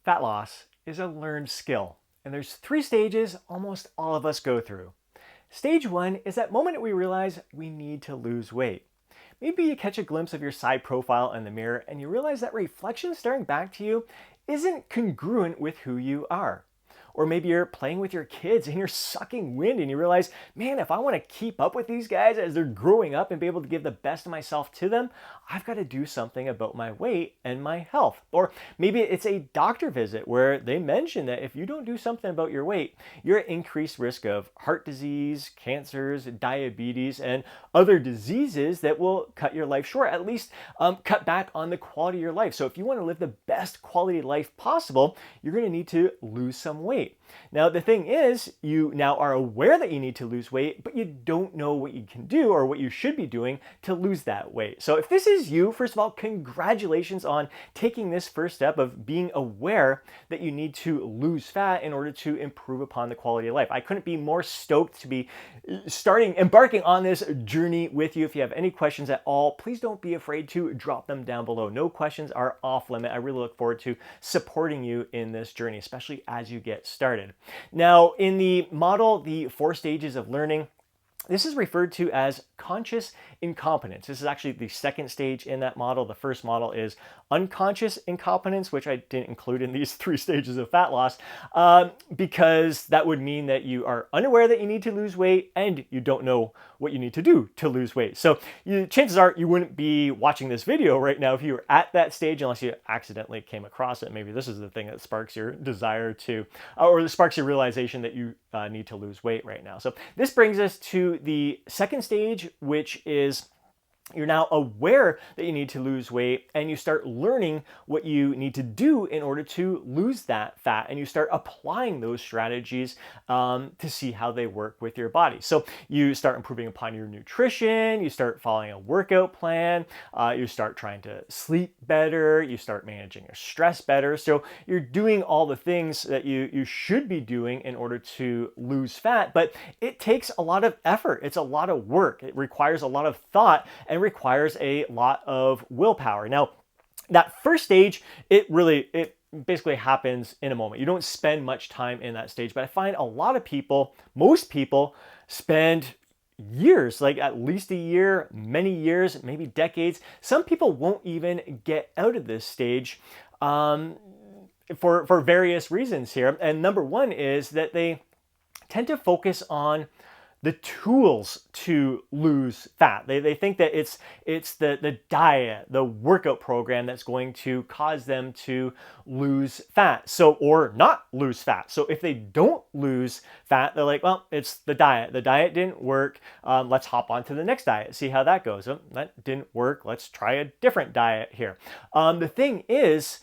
Fat loss is a learned skill, and there's 3 stages almost all of us go through. Stage 1 is that moment we realize we need to lose weight. Maybe you catch a glimpse of your side profile in the mirror and you realize that reflection staring back to you isn't congruent with who you are. Or maybe you're playing with your kids and you're sucking wind and you realize, man, if I want to keep up with these guys as they're growing up and be able to give the best of myself to them, I've got to do something about my weight and my health. Or maybe it's a doctor visit where they mention that if you don't do something about your weight, you're at increased risk of heart disease, cancers, diabetes, and other diseases that will cut your life short, at least cut back on the quality of your life. So if you want to live the best quality life possible, you're going to need to lose some weight. Now, the thing is, you now are aware that you need to lose weight, but you don't know what you can do or what you should be doing to lose that weight. So if this is you, first of all, congratulations on taking this first step of being aware that you need to lose fat in order to improve upon the quality of life. I couldn't be more stoked to be embarking on this journey with you. If you have any questions at all, please don't be afraid to drop them down below. No questions are off limit. I really look forward to supporting you in this journey, especially as you get started. Now, in the model, the 4 stages of learning, this is referred to as conscious incompetence. This is actually the second stage in that model. The first model is unconscious incompetence, which I didn't include in these 3 stages of fat loss, because that would mean that you are unaware that you need to lose weight and you don't know what you need to do to lose weight. So chances are you wouldn't be watching this video right now if you were at that stage, unless you accidentally came across it. Maybe this is the thing that sparks your desire to, or sparks your realization that you need to lose weight right now. So this brings us to the second stage, which is you're now aware that you need to lose weight and you start learning what you need to do in order to lose that fat, and you start applying those strategies to see how they work with your body. So you start improving upon your nutrition, you start following a workout plan, you start trying to sleep better, you start managing your stress better. So you're doing all the things that you should be doing in order to lose fat, but it takes a lot of effort. It's a lot of work. It requires a lot of thought and requires a lot of willpower. Now, that first stage, it basically happens in a moment. You don't spend much time in that stage, but I find a lot of people, most people, spend years, like at least a year, many years, maybe decades. Some people won't even get out of this stage for various reasons here. And number one is that they tend to focus on the tools to lose fat. They think that it's the diet, the workout program that's going to cause them to lose fat. So, or not lose fat. So if they don't lose fat, they're like, well, it's the diet. The diet didn't work. Let's hop on to the next diet, see how that goes. Oh, that didn't work. Let's try a different diet here. The thing is,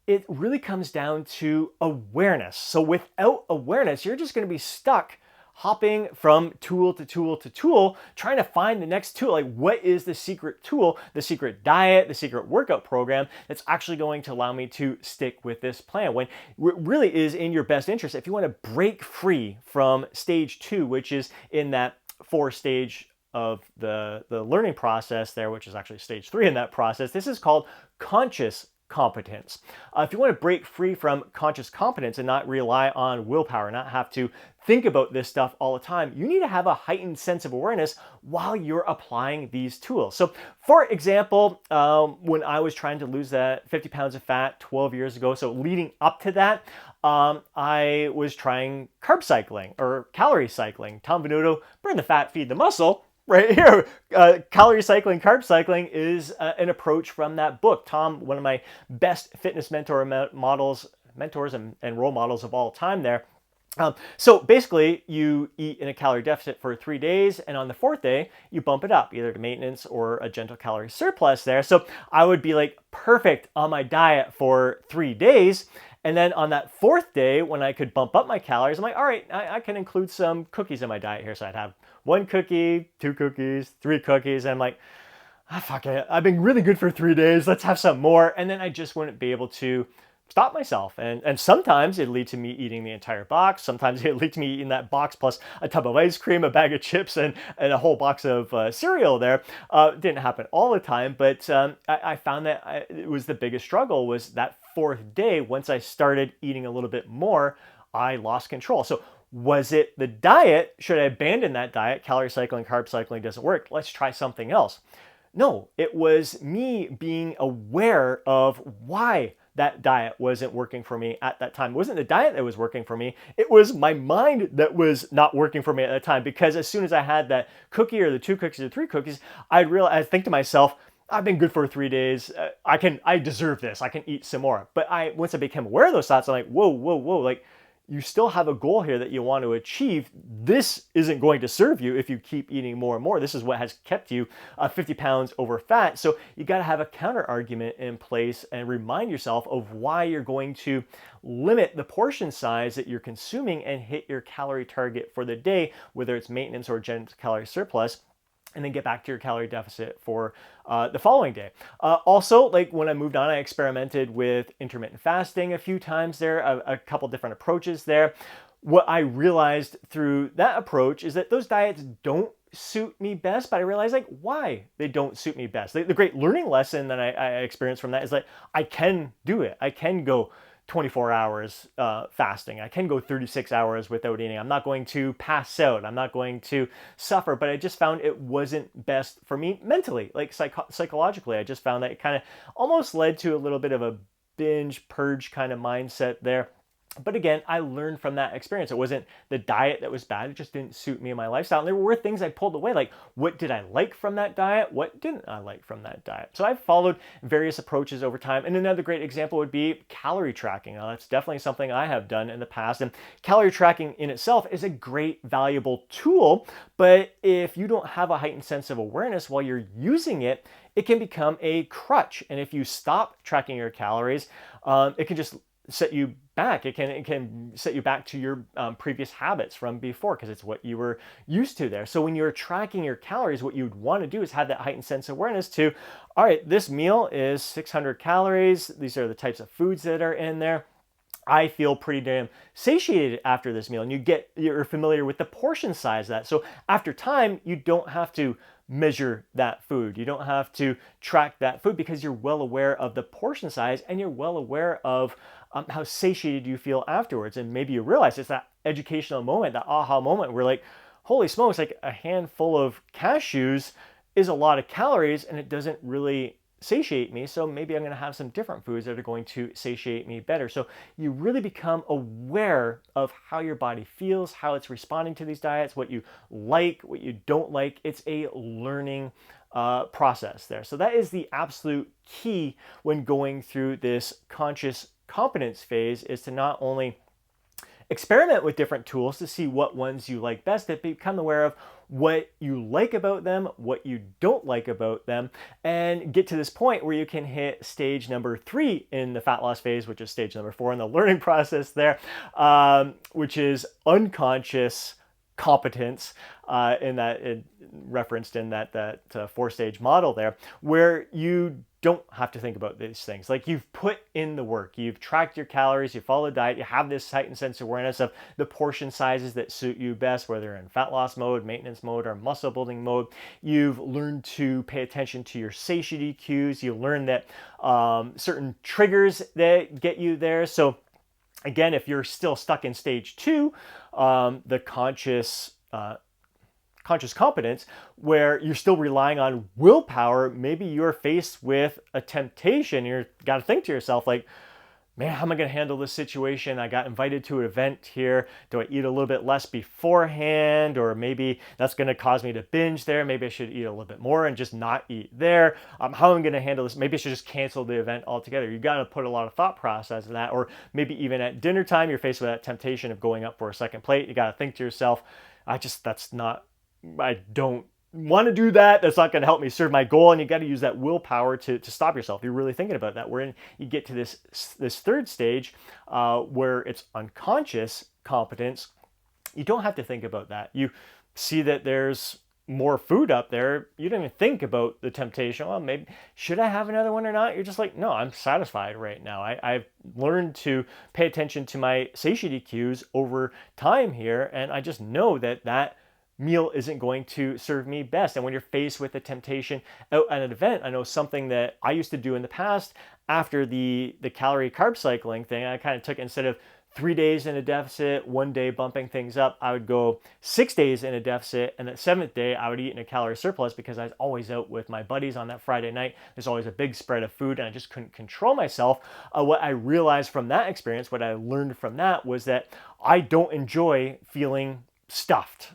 it really comes down to awareness. So without awareness, you're just going to be stuck hopping from tool to tool to tool, trying to find the next tool. Like, what is the secret tool, the secret diet, the secret workout program that's actually going to allow me to stick with this plan? When it really is in your best interest, if you want to break free from stage 2, which is in that 4 stage of the learning process there, which is actually stage 3 in that process, this is called conscious competence. If you want to break free from conscious competence and not rely on willpower, not have to think about this stuff all the time, you need to have a heightened sense of awareness while you're applying these tools. So for example, when I was trying to lose that 50 pounds of fat 12 years ago, so leading up to that, I was trying carb cycling or calorie cycling. Tom Venuto, burn the fat, feed the muscle. Right here, calorie cycling, carb cycling is an approach from that book. Tom, one of my best fitness mentors and role models of all time there. So basically, you eat in a calorie deficit for 3 days, and on the 4th day, you bump it up, either to maintenance or a gentle calorie surplus there. So I would be like perfect on my diet for 3 days. And then on that 4th day, when I could bump up my calories, I'm like, all right, I can include some cookies in my diet here. So I'd have 1 cookie, 2 cookies, 3 cookies. And I'm like, fuck it. I've been really good for 3 days. Let's have some more. And then I just wouldn't be able to stop myself. And sometimes it'd lead to me eating the entire box. Sometimes it'd lead to me eating that box plus a tub of ice cream, a bag of chips, and a whole box of cereal there. It didn't happen all the time, but I found that it was the biggest struggle was that fourth day, once I started eating a little bit more, I lost control. So was it the diet? Should I abandon that diet? Calorie cycling, carb cycling doesn't work. Let's try something else. No, it was me being aware of why that diet wasn't working for me at that time. It wasn't the diet that was working for me. It was my mind that was not working for me at that time, because as soon as I had that cookie or the 2 cookies or 3 cookies, I'd think to myself, I've been good for 3 days. I deserve this. I can eat some more. But once I became aware of those thoughts, I'm like, whoa, whoa, whoa. Like, you still have a goal here that you want to achieve. This isn't going to serve you if you keep eating more and more. This is what has kept you 50 pounds over fat. So you got to have a counter argument in place and remind yourself of why you're going to limit the portion size that you're consuming and hit your calorie target for the day, whether it's maintenance or general calorie surplus, and then get back to your calorie deficit for the following day. Also, like when I moved on, I experimented with intermittent fasting a few times there, a couple different approaches there. What I realized through that approach is that those diets don't suit me best, but I realized like why they don't suit me best. The great learning lesson that I experienced from that is that I can do it. I can go 24 hours fasting. I can go 36 hours without eating. I'm not going to pass out. I'm not going to suffer, but I just found it wasn't best for me mentally, like psychologically. I just found that it kind of almost led to a little bit of a binge purge kind of mindset there. But again, I learned from that experience. It wasn't the diet that was bad. It just didn't suit me and my lifestyle. And there were things I pulled away, like what did I like from that diet? What didn't I like from that diet? So I've followed various approaches over time. And another great example would be calorie tracking. Now, that's definitely something I have done in the past. And calorie tracking in itself is a great, valuable tool. But if you don't have a heightened sense of awareness while you're using it, it can become a crutch. And if you stop tracking your calories, it can just set you back. It can set you back to your previous habits from before, because it's what you were used to there. So when you're tracking your calories, what you'd want to do is have that heightened sense of awareness to, all right, this meal is 600 calories. These are the types of foods that are in there. I feel pretty damn satiated after this meal. And you're familiar with the portion size of that. So after time, you don't have to measure that food. You don't have to track that food, because you're well aware of the portion size and you're well aware of how satiated you feel afterwards. And maybe you realize it's that educational moment, that aha moment where like, holy smokes, like a handful of cashews is a lot of calories and it doesn't really satiate me. So maybe I'm going to have some different foods that are going to satiate me better. So you really become aware of how your body feels, how it's responding to these diets, what you like, what you don't like. It's a learning process there. So that is the absolute key when going through this conscious competence phase, is to not only experiment with different tools to see what ones you like best, but become aware of what you like about them, what you don't like about them, and get to this point where you can hit stage number 3 in the fat loss phase, which is stage number 4 in the learning process there, which is unconscious competence, referenced in that 4-stage model there, where you don't have to think about these things. Like, you've put in the work, you've tracked your calories, you follow the diet, you have this heightened sense of awareness of the portion sizes that suit you best, whether in fat loss mode, maintenance mode, or muscle building mode. You've learned to pay attention to your satiety cues. You learn that certain triggers that get you there. So again, if you're still stuck in stage 2, the conscious competence, where you're still relying on willpower, maybe you're faced with a temptation. You got to think to yourself, like, man, how am I going to handle this situation? I got invited to an event here. Do I eat a little bit less beforehand? Or maybe that's going to cause me to binge there. Maybe I should eat a little bit more and just not eat there. How am I going to handle this? Maybe I should just cancel the event altogether. You got to put a lot of thought process in that. Or maybe even at dinner time, you're faced with that temptation of going up for a second plate. You got to think to yourself, I don't want to do that. That's not going to help me serve my goal. And you got to use that willpower to stop yourself. You're really thinking about that. You get to this 3rd stage where it's unconscious competence. You don't have to think about that. You see that there's more food up there. You don't even think about the temptation. Well, maybe should I have another one or not? You're just like, no, I'm satisfied right now. I've learned to pay attention to my satiety cues over time here. And I just know that meal isn't going to serve me best. And when you're faced with a temptation out at an event, I know something that I used to do in the past after the calorie carb cycling thing, I kind of took, instead of 3 days in a deficit, 1 day bumping things up, I would go 6 days in a deficit, and the seventh day I would eat in a calorie surplus because I was always out with my buddies on that Friday night. There's always a big spread of food and I just couldn't control myself. What I realized from that experience, what I learned from that, was that I don't enjoy feeling stuffed.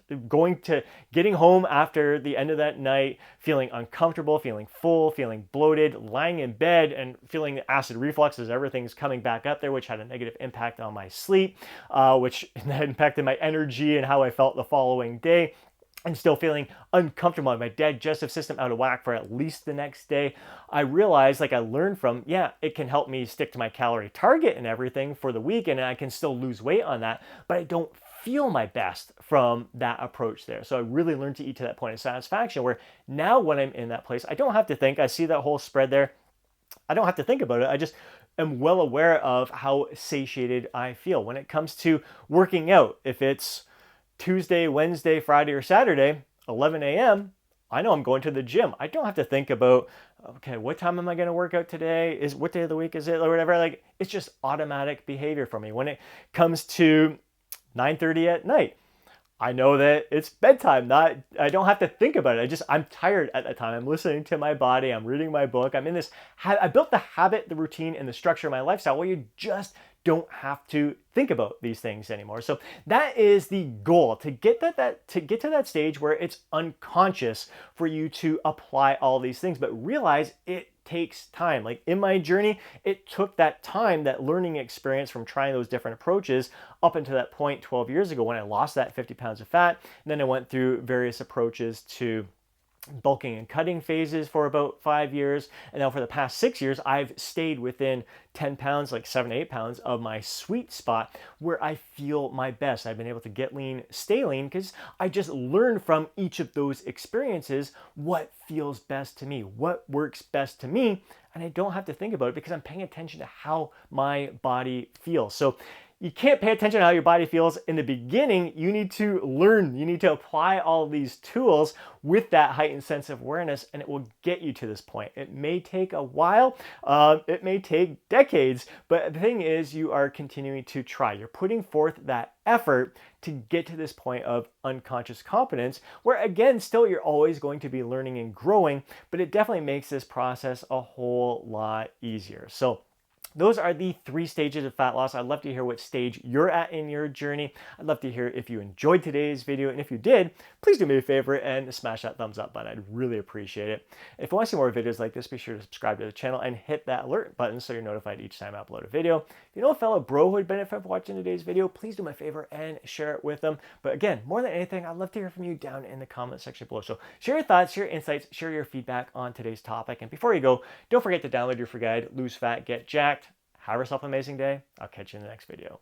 Getting home after the end of that night, feeling uncomfortable, feeling full, feeling bloated, lying in bed and feeling acid reflux as everything's coming back up there, which had a negative impact on my sleep, which impacted my energy and how I felt the following day. And still feeling uncomfortable, my digestive system out of whack for at least the next day. I realized, I learned from, it can help me stick to my calorie target and everything for the week, and I can still lose weight on that, but I don't feel my best from that approach there. So I really learned to eat to that point of satisfaction, where now when I'm in that place, I don't have to think. I see that whole spread there. I don't have to think about it. I just am well aware of how satiated I feel. When it comes to working out, if it's Tuesday, Wednesday, Friday, or Saturday, 11 a.m., I know I'm going to the gym. I don't have to think about, okay, what time am I going to work out today? What day of the week is it, or whatever. It's just automatic behavior for me. When it comes to 9:30 at night, I know that it's bedtime. I don't have to think about it. I'm tired at that time. I'm listening to my body. I'm reading my book. I'm in this. I built the habit, the routine, and the structure of my lifestyle where you just don't have to think about these things anymore. So that is the goal, to get to that stage where it's unconscious for you to apply all these things, but realize it takes time. In my journey, it took that time, that learning experience from trying those different approaches up until that point 12 years ago when I lost that 50 pounds of fat. And then I went through various approaches to bulking and cutting phases for about 5 years. And now for the past 6 years, I've stayed within 10 pounds, 7, 8 pounds of my sweet spot where I feel my best. I've been able to get lean, stay lean, because I just learned from each of those experiences what feels best to me, what works best to me. And I don't have to think about it because I'm paying attention to how my body feels. So you can't pay attention to how your body feels in the beginning. You need to learn. You need to apply all these tools with that heightened sense of awareness, and it will get you to this point. It may take a while. It may take decades, but the thing is, you are continuing to try. You're putting forth that effort to get to this point of unconscious competence, where again, still you're always going to be learning and growing, but it definitely makes this process a whole lot easier. So those are the 3 stages of fat loss. I'd love to hear what stage you're at in your journey. I'd love to hear if you enjoyed today's video. And if you did, please do me a favor and smash that thumbs up button. I'd really appreciate it. If you want to see more videos like this, be sure to subscribe to the channel and hit that alert button so you're notified each time I upload a video. If you know a fellow bro who would benefit from watching today's video, please do me a favor and share it with them. But again, more than anything, I'd love to hear from you down in the comment section below. So share your thoughts, share your insights, share your feedback on today's topic. And before you go, don't forget to download your free guide, Lose Fat, Get Jacked. Have yourself an amazing day. I'll catch you in the next video.